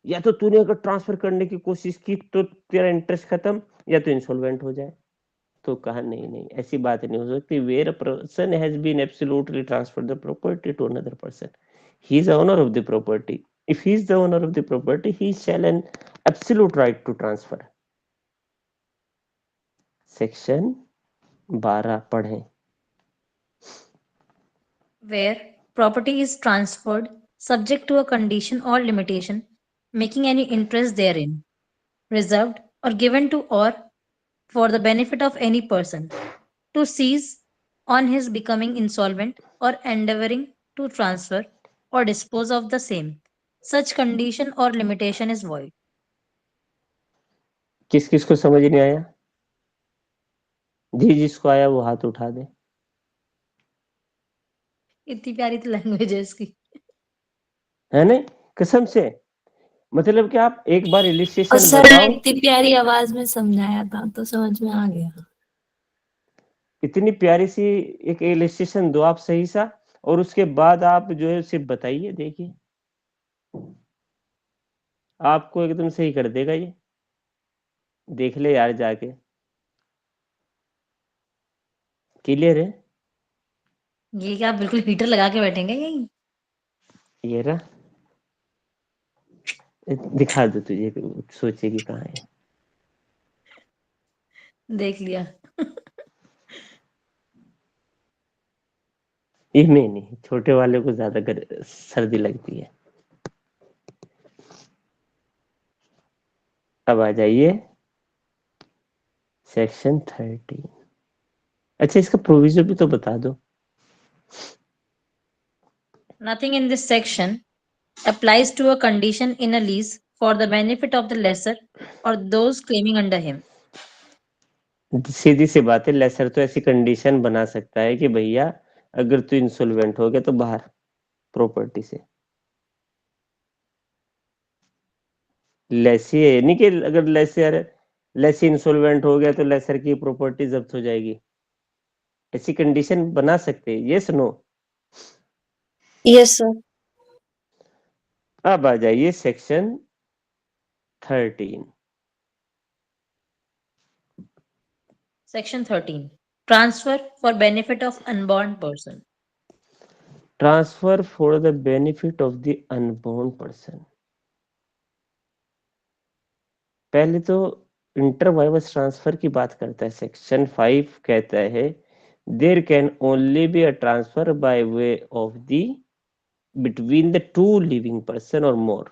या तो तूने अगर transfer करने की कोशिश की तो तेरा इंटरेस्ट खत्म, या तो इंसॉल्वेंट हो जाए। तो कहा नहीं, ऐसी बात नहीं हो सकती। Where a person has been absolutely transferred the property to another person, he is the owner of the property. If he is the owner of the property, he shall an absolute right to transfer. Section 12 पढ़ें। Where property is transferred subject to a condition or limitation making any interest therein reserved or given to or for the benefit of any person to seize on his becoming insolvent or endeavoring to transfer or dispose of the same. Such condition or limitation is void. किस किस को समझ नहीं आया? जी, जिसको आया वो हाथ उठा दे। इतनी प्यारी तो लैंग्वेज है इसकी। है ना, कसम से। मतलब कि आप एक बार और इलिस्ट्रेशन सर ने बताओ। इतनी प्यारी आवाज में समझाया था तो समझ में आ गया। इतनी प्यारी सी एक इलस्ट्रेशन दो आप सही सा, और उसके बाद आप जो है सिर्फ बताइए, देखिए आपको एकदम सही कर देगा ये, देख ले यार जाके। क्लियर है? ये क्या बिल्कुल हीटर लगा के बैठेंगे यही? ये रहा, दिखा दो तुझे, सोचेगी कहाँ है। देख लिया। ये में नहीं, छोटे वाले को ज्यादा सर्दी लगती है। अब आ जाइए सेक्शन 13। अच्छा, इसका प्रोविजन भी तो बता दो। Nothing in this section applies to a condition in a lease for the benefit of the lessor or those claiming under him. सीधी सी बात है, लेसर तो ऐसी कंडीशन बना सकता है कि भैया अगर तू इंसॉल्वेंट हो गया तो बाहर प्रॉपर्टी से। लेसी है नहीं कि अगर लेसी इंसॉल्वेंट हो गया तो लेसर की प्रॉपर्टी जब्त हो जाएगी, ऐसी कंडीशन बना सकते हैं। Yes no? Yes sir. अब आ जाइए section 13। Section 13. Transfer for benefit of unborn person. Transfer for the benefit of the unborn person. पहले तो इंटरवाइवस ट्रांसफर की बात करता है। सेक्शन 5 कहता है there can only be a transfer by way of the between the two living person और more.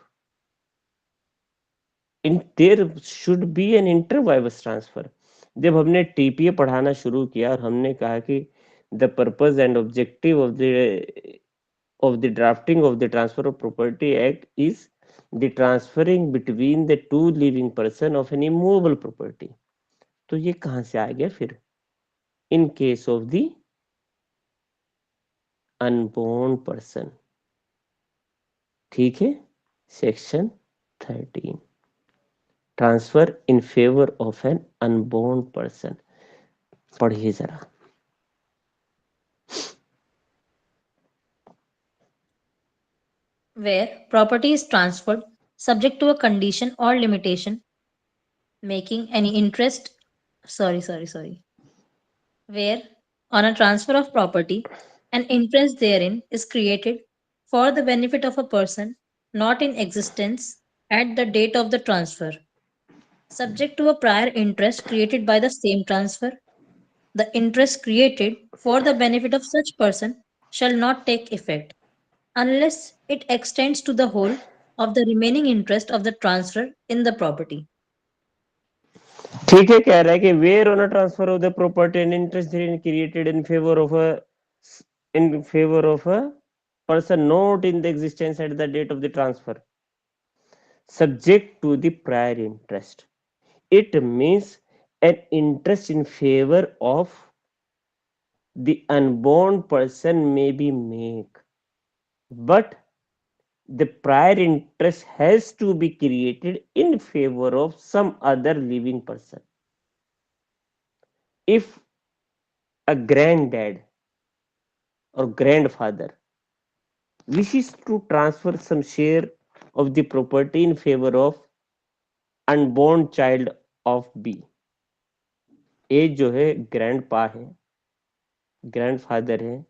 There should be an inter vivos transfer. जब हमने टीपीए पढ़ाना शुरू किया और हमने कहा कि the purpose and objective of the drafting of the Transfer of Property Act is the transferring between the two living person of an immovable property, तो ये कहां से आ गया फिर? in case of the unborn person। ठीक है, section 13 transfer in favour of an unborn person. पढ़िए जरा। Where property is transferred subject to a condition or limitation making any interest. Where on a transfer of property, an interest therein is created for the benefit of a person not in existence at the date of the transfer, subject to a prior interest created by the same transfer. The interest created for the benefit of such person shall not take effect unless it extends to the whole of the remaining interest of the transfer in the property. ठीक है, कह रहा है कि where on a transfer of the property and interest created in favour of a person not in the existence at the date of the transfer, subject to the prior interest. It means an interest in favor of the unborn person may be made, but the prior interest has to be created in favor of some other living person. If a granddad or grandfather wishes to transfer some share of the property in favor of unborn child of B, ए जो है grandpa है, grandfather है,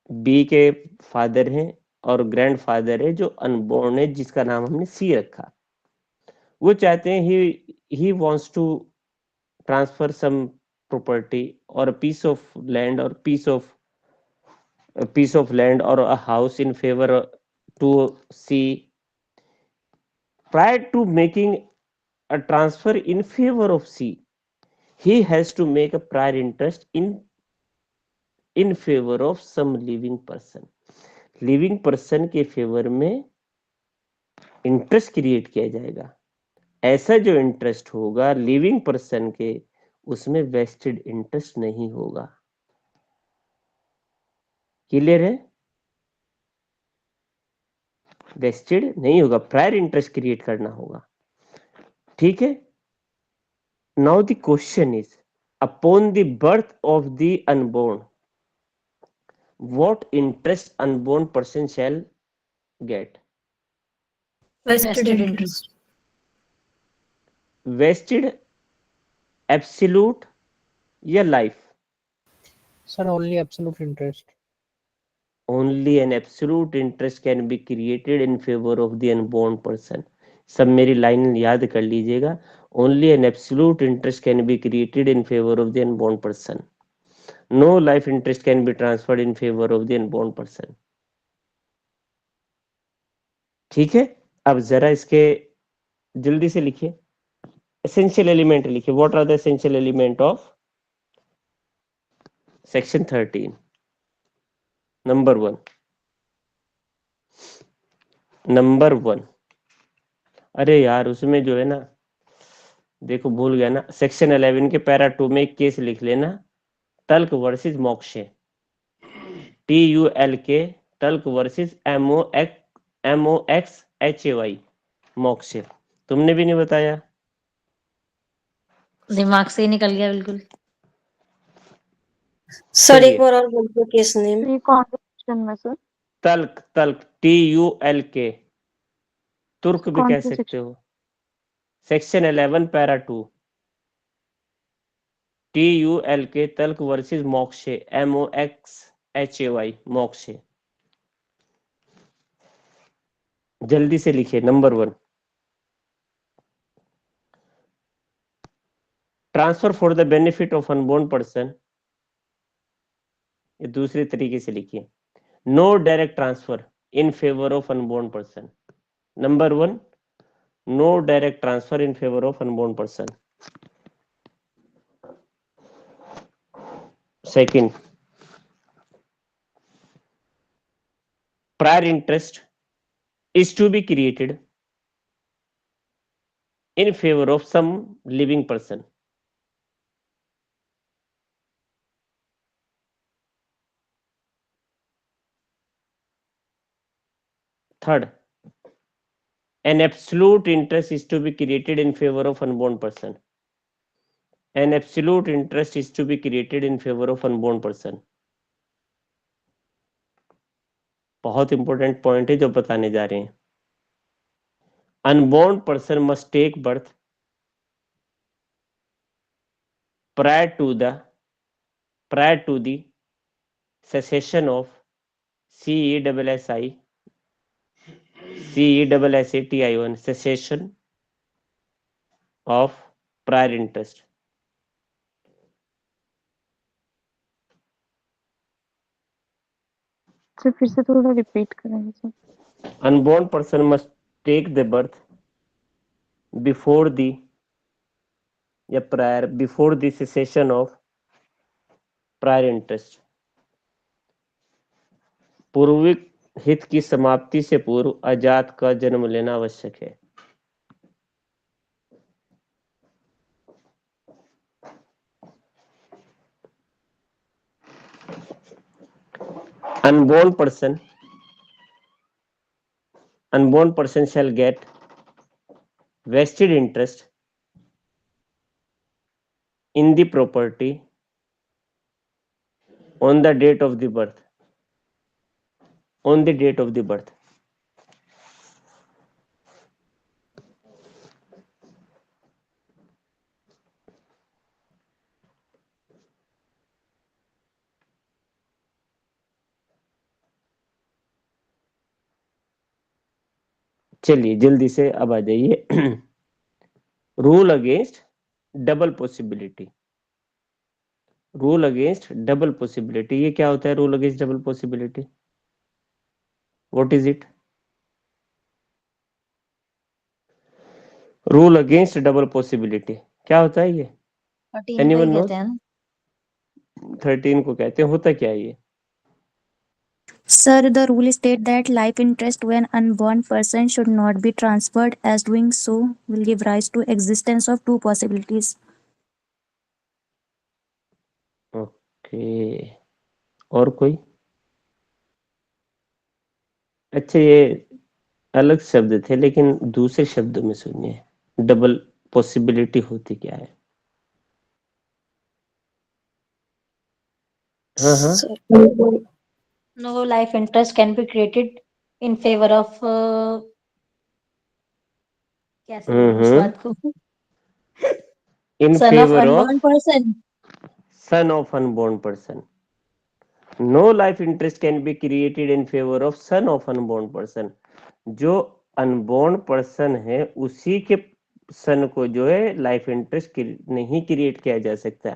B के father हैं और grandfather है जो unborn है, जिसका नाम हमने सी रखा। वो चाहते हैं he wants to transfer some property और पीस ऑफ लैंड और piece of land or a house in favor to C. Prior to making a transfer in favor of C, he has to make a prior interest in favor of some living person. Living person के favour में interest create किया जाएगा। ऐसा जो interest होगा living person के, उसमें vested interest नहीं होगा। क्लियर है? वेस्टेड नहीं होगा, प्रायर इंटरेस्ट क्रिएट करना होगा। ठीक है, now the question is upon the birth of the unborn, what interest unborn person shall get? Vested interest. Vested, absolute या life? Sir, only absolute interest. Only an absolute interest can be created in favor of the unborn person. सब मेरी line याद कर लीजिएगा. Only an absolute interest can be created in favor of the unborn person. No life interest can be transferred in favor of the unborn person. ठीक है, अब जरा इसके जल्दी से लिखिए. Essential element लिखिए. What are the essential element of section 13? Number 1. Number 1. अरे यार उसमें जो है ना, देखो भूल गया ना, सेक्शन 11 के पैरा 2 में एक केस लिख लेना, Tulk versus Moxhay. TULK Tulk versus MOXHAY Moxhay. तुमने भी नहीं बताया. दिमाग से ही निकल गया बिल्कुल। सर चलिए. एक बार और बोल दो केस नेम। ये कौन से सेक्शन में सर? तल्क तल्क TULK तुर्क भी कौन कह से सकते हो. Section 11 para 2 TULK Tulk versus Moxhay MOXHAY Moxhay. जल्दी से लिखिए. Number 1, transfer for the benefit of unborn person. ये दूसरे तरीके से लिखिए. No direct transfer in favour of unborn person. Number 1, no direct transfer in favour of unborn person. Second, prior interest is to be created in favor of some living person. Third, an absolute interest is to be created in favor of unborn person. An absolute interest is to be created in favor of unborn person. बहुत important point है जो बताने जा रहे हैं. Unborn person must take birth prior to the cessation of CESSATION cessation of prior interest. Sir फिर से थोड़ा रिपीट करेंगे sir. Unborn person must take the birth before the cessation of prior interest. पूर्विक हित की समाप्ति से पूर्व अजात का जन्म लेना आवश्यक है. Unborn person shall get vested interest in the property on the date of the birth. चलिए जल्दी से अब आ जाइए. Rule against double possibility. ये क्या होता है? Rule against double possibility, what is it? Rule against double possibility क्या होता है ये? 13 Anyone को ही knows? कहते हैं ना। 13 को कहते हैं. होता क्या है ये? Sir, the rule states that life interest to an unborn person should not be transferred, as doing so will give rise to existence of two possibilities. Okay. और कोई? अच्छा, ये अलग शब्द थे लेकिन दूसरे शब्दों में सुनिए. डबल पॉसिबिलिटी होती क्या है? हाँ हाँ No life interest can be created in favor of कैसे बोलूं इस बात को इन son of favour of unborn person. son of unborn person. No life interest can be created in favor of son of unborn person. जो unborn person है उसी के सन को जो है लाइफ इंटरेस्ट नहीं क्रिएट किया जा सकता.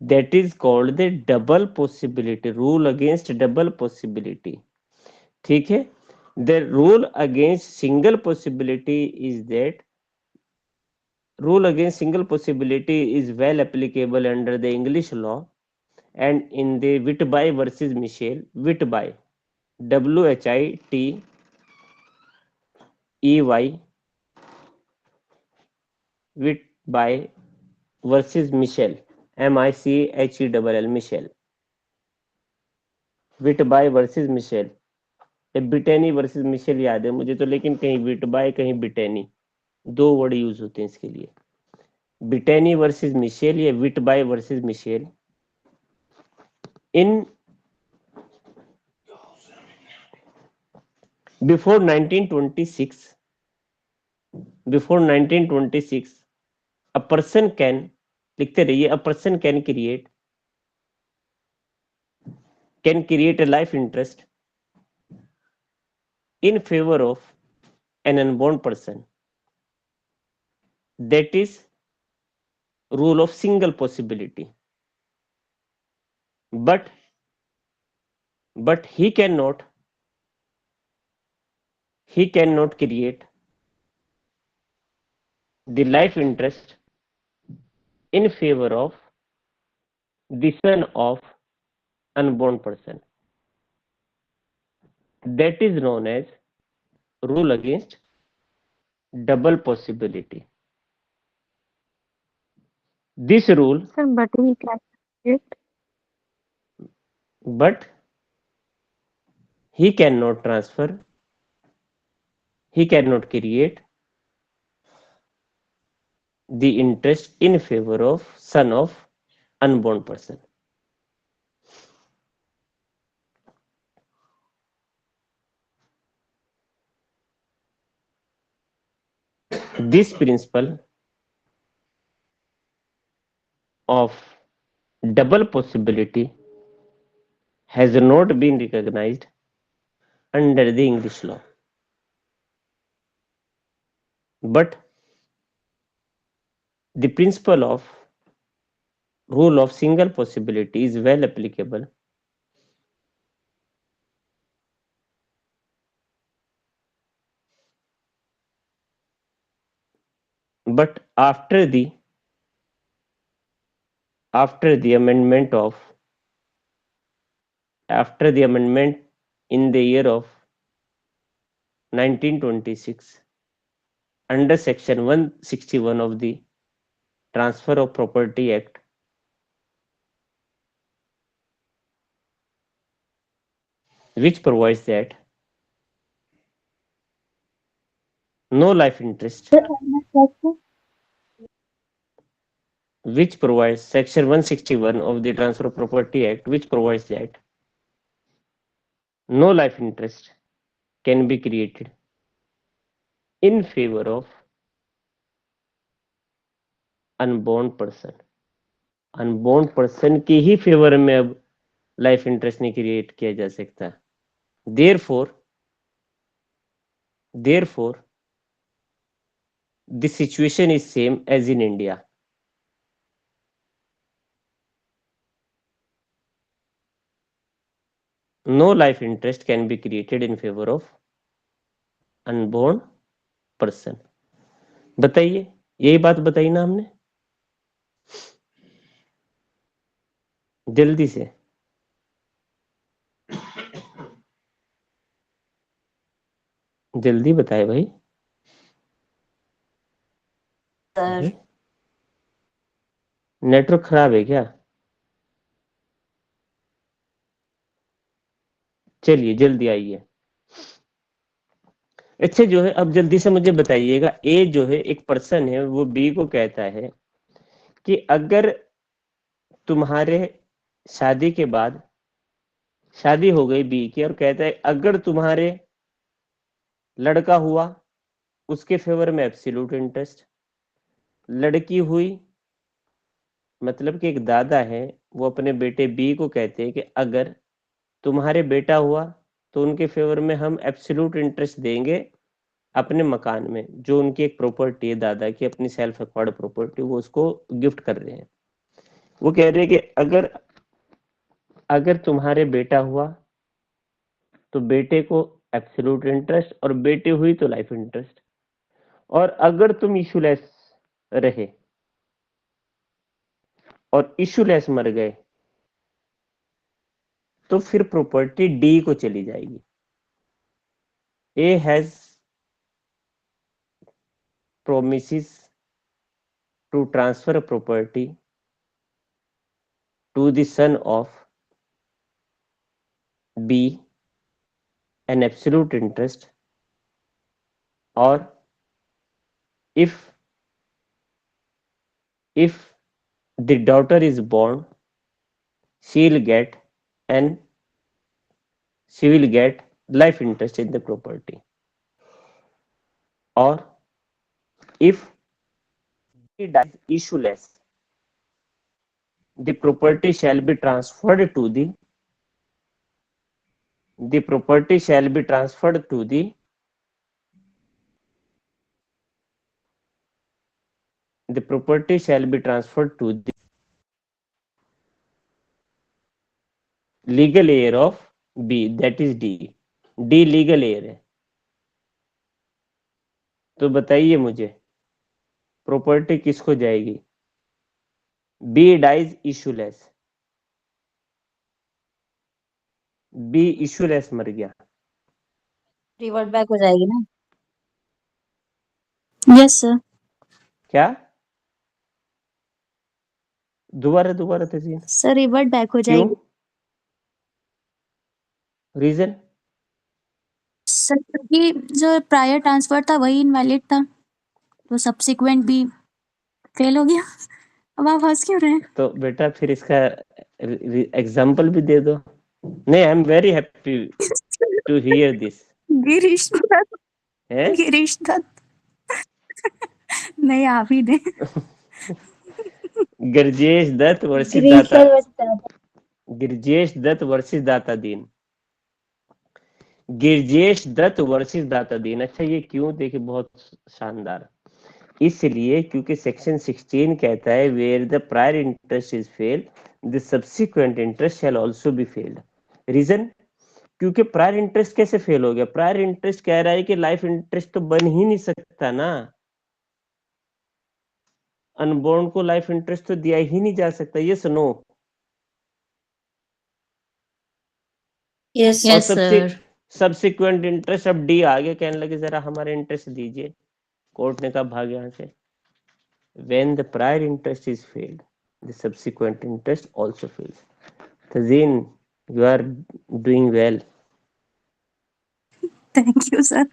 That is called the double possibility, rule against double possibility. ठीक है. The rule against single possibility is that rule against single possibility is well applicable under the English law and in the Whitby versus Michel. Whitby, WHITEY Whitby versus Michel, MICHELL Michel. Whitby versus Michel. बिटेनी versus Michel याद है मुझे तो, लेकिन कहीं विटबाय कहीं बिटेनी, दो word use होते हैं इसके लिए. बिटेनी वर्सेस मिशेल या Whitby versus Michel. In before 1926 a person can, लिखते रहिए, a person can create a life interest in favor of an unborn person. That is rule of single possibility. But he cannot create the life interest in favor of the son of unborn person. That is known as rule against double possibility. This rule, Sir, but he can create. but he cannot transfer, he cannot create the interest in favor of son of unborn person. This principle of double possibility has not been recognized under the English law, but the principle of rule of single possibility is well applicable but after the amendment in the year of 1926 under section 161 of the Transfer of Property Act, which provides that no life interest, which provides section 161 of the Transfer of Property Act, which provides that no life interest can be created in favor of unborn person के ही favour में अब life interest नहीं create किया जा सकता. Therefore the situation is same as in India. No life interest can be created in favor of unborn person. बताइए, यही बात बताई ना हमने, जल्दी से. जल्दी बताए भाई. Sir, नेटवर्क खराब है क्या? चलिए जल्दी आइए. अच्छा, जो है अब जल्दी से मुझे बताइएगा, ए जो है एक पर्सन है, वो बी को कहता है कि अगर तुम्हारे शादी के बाद शादी हो गई बी की और कहता है अगर तुम्हारे लड़का हुआ उसके फेवर में एब्सोल्यूट इंटरेस्ट, लड़की हुई मतलब कि एक दादा है वो अपने बेटे बी को कहते हैं कि अगर तुम्हारे बेटा हुआ तो उनके फेवर में हम एब्सोल्यूट इंटरेस्ट देंगे अपने मकान में, जो उनकी एक प्रॉपर्टी है दादा की अपनी सेल्फ एक्वायर्ड प्रॉपर्टी, वो उसको गिफ्ट कर रहे हैं। वो कह रहे हैं कि अगर तुम्हारे बेटा हुआ तो बेटे को एब्सोल्यूट इंटरेस्ट और बेटी हुई तो लाइफ इंटरेस्ट, और अगर तुम इशूलेस रहे और इशूलेस मर गए तो फिर प्रॉपर्टी डी को चली जाएगी। A has promises to transfer property to the son of B an absolute interest, or if the daughter is born she will get life interest in the property, or if he dies issueless the property shall be transferred to the legal heir of B, that is D legal heir है। तो बताइए मुझे property किसको जाएगी? B dies issueless, B issueless मर गया, revert back हो जाएगी ना? Yes sir. क्या दोबारा तजीन? सर रिवर्ट बैक हो क्यों? जाएगी रीजन? सर, क्योंकि जो प्रायर ट्रांसफर था वही इनवैलिड था, तो सब्सिक्वेंट भी फेल हो गया। अब आप हंस क्यों रहे हैं? तो बेटा फिर इसका एग्जाम्पल भी दे दो। नहीं, I am very happy to hear this. Girish Dutt, है गिरीश दत्त। नहीं, आप ही दे। गिरजेश दत्त वर्सेस गिरीश दाता, सर बचता है। गिरजेश दत्त वर्सेस दाता दीन, गिरजेश दत्त वर्सेस दाता दीन। अच्छा ये क्यों? देखिए बहुत शानदार, इसलिए क्योंकि सेक्शन 16 कहता है where the prior interest is failed the subsequent interest shall also be failed. Reason? क्योंकि प्रायर इंटरेस्ट कैसे फेल हो गया? प्रायर इंटरेस्ट कह रहा है कि लाइफ इंटरेस्ट तो बन ही नहीं सकता ना, अनबोर्न को लाइफ इंटरेस्ट तो दिया ही नहीं जा सकता। ये सुनो, यस और सर। सब्सिक्वेंट इंटरेस्ट अब डी आगे कहने लगे जरा हमारे इंटरेस्ट दीजिए। कोर्ट ने कहा भाग यहाँ से। When the prior interest is failed, the subsequent interest also fails. Tazeen, you are doing well. Thank you sir.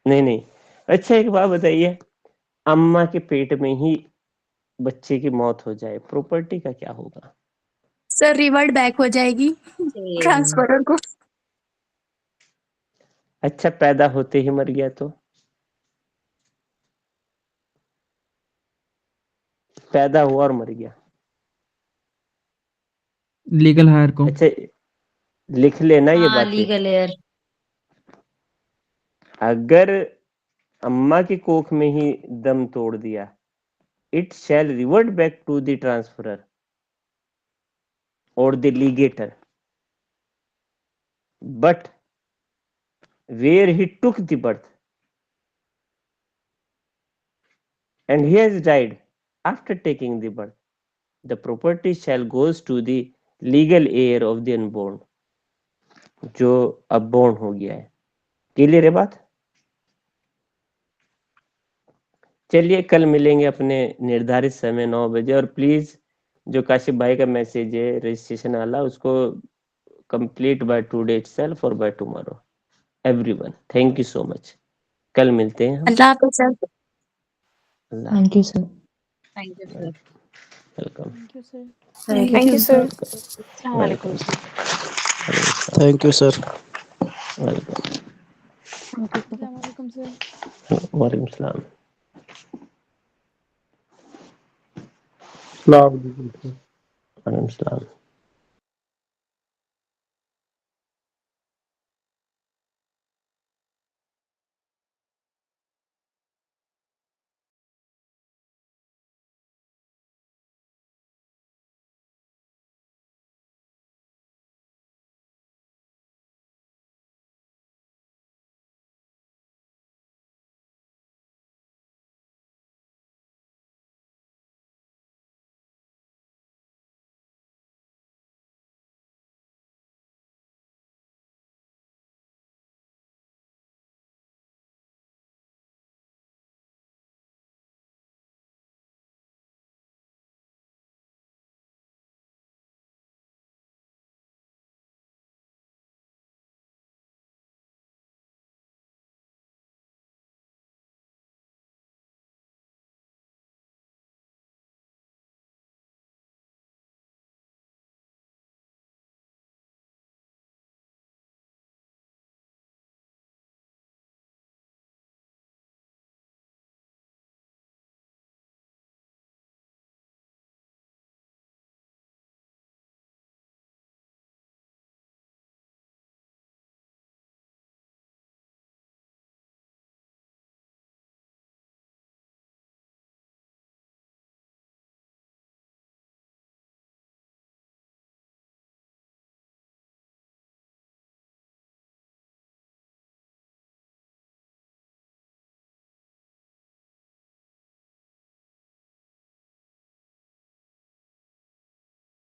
नहीं, अच्छा एक बात बताइए, अम्मा के पेट में ही बच्चे की मौत हो जाए, प्रॉपर्टी का क्या होगा? सर रिवर्ट बैक हो जाएगी ट्रांसफरर को। अच्छा पैदा होते ही मर गया तो? पैदा हुआ और मर गया, लीगल हायर को। अच्छा लिख लेना ये हाँ, बातें। Legal air. अगर अम्मा की कोख में ही दम तोड़ दिया, it shall revert back to the transferor or the legator, but where he took the birth and he has died after taking the birth, the property shall goes to the legal heir of the unborn, जो अब born हो गया है। Clear है बात? चलिए कल मिलेंगे अपने निर्धारित समय 9 बजे, और प्लीज जो काशिफ भाई का मैसेज है रजिस्ट्रेशन वाला उसको कंप्लीट बाय टुडे इटसेल्फ और by tomorrow. Everyone thank you so much, कल मिलते हैं हम। अल्लाह हाफ़िज़ sir. Allah thank you sir. Thank you sir. Welcome. Thank you, sir. Assalamualaikum, sir. Thank you, sir. Welcome. Thank you, sir. वालेकुम सलाम। Assalamu alaikum, sir. वालेकुम सलाम।